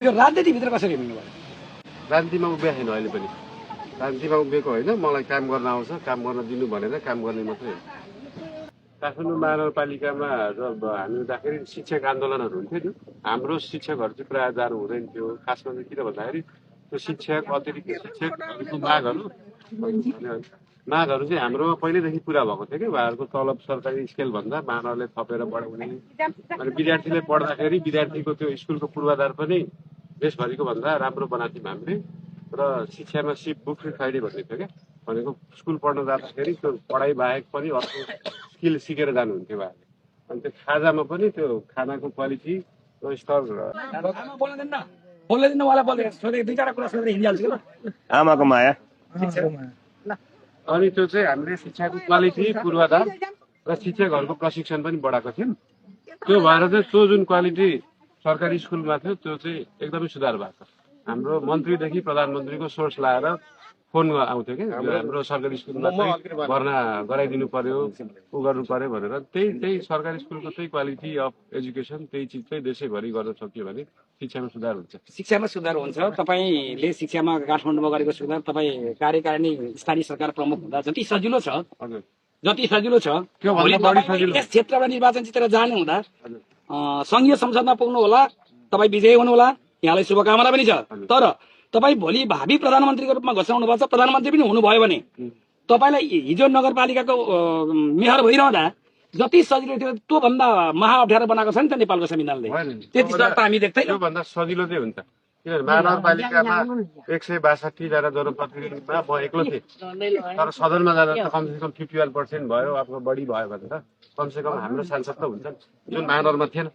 यो राजनीतिभित्र कसरी हिँड्नु भयो? राजनीतिमा उभिएको छैन अहिले पनि। राजनीतिमा उभिएको होइन, मलाई काम गर्न आउँछ, काम गर्न दिनु भनेर काम गर्ने मात्रै हो। काठमाडौँ महानगरपालिकामा जब हामी हुँदाखेरि शिक्षक आन्दोलनहरू हुन्थ्यो नि, हाम्रो शिक्षकहरू चाहिँ प्रायः जानु हुँदैन थियो। खासमा चाहिँ किन भन्दाखेरि त्यो शिक्षक अतिरिक्त शिक्षकहरूको मागहरू चाहिँ हाम्रोमा पहिल्यैदेखि पुरा भएको थियो कि उहाँहरूको तलब सरकारी स्केलभन्दा मानवले थपेर बढाउने अनि विद्यार्थीले पढ्दाखेरि विद्यार्थीको त्यो स्कुलको पूर्वाधार पनि देशभरिको भन्दा राम्रो बनाएको थियौँ हामीले। र शिक्षामा सिप बुक फ्राइडे भन्ने थियो क्या, भनेको स्कुल पढ्न जाँदाखेरि त्यो पढाइ बाहेक पनि अर्को स्किल सिकेर जानुहुन्थ्यो उहाँहरूले। अनि त्यो खाजामा पनि त्यो खानाको क्वालिटी र स्तर आमाको माया। अनि त्यो चाहिँ हामीले शिक्षाको क्वालिटी पूर्वाधार र शिक्षकहरूको प्रशिक्षण पनि बढाएको थियौँ। त्यो भएर चाहिँ त्यो जुन क्वालिटी सरकारी स्कुलमा थियो त्यो चाहिँ एकदमै सुधार भएको छ। हाम्रो मन्त्रीदेखि प्रधानमन्त्रीको सोर्स लाएर फोन आउँथ्यो कि हाम्रो सरकारी स्कुलमा चाहिँ भर्ना गराइदिनु पर्यो, उ गर्नु पर्यो भनेर। त्यही सरकारी स्कुलको त्यही क्वालिटी अफ एजुकेसन त्यही चिज चाहिँ देशैभरि गर्न सकियो भने शिक्षामा सुधार हुन्छ। शिक्षामा सुधार हुन्छ। तपाईँले शिक्षामा काठमाडौँमा गरेको सुधार, तपाईँ कार्यकारिणी स्थानीय सरकार प्रमुख हुँदा जति सजिलो छ, यस क्षेत्रबाट निर्वाचन जितेर जानु हुँदा संघीय संसदमा पुग्नु होला, तपाईँ विजयी हुनु होला, यहाँलाई शुभकामना पनि छ। तर तपाईँ भोलि भावी प्रधानमन्त्रीको रूपमा घोषणा हुनुपर्छ, प्रधानमन्त्री पनि हुनुभयो भने तपाईँलाई हिजो नगरपालिकाको मेयर भइरहँदा जति सजिलो थियो त्यो भन्दा महा अप्ठ्यारो बनाएको छ नि त नेपालको संविधानले। त्यति त हामी देख्दैनौँ। त्योभन्दा सजिलो चाहिँ हुन्छ किनभने महानगरपालिकामा 162 जना जनप्रतिनिधिमा म एक्लो थिएँ, तर सदनमा जाँदा त कमसेकम 51% भयो, आफ्नो बढी भयो भनेर कमसेकम हाम्रो सांसद त हुन्छ जुन महानगरमा थिएन।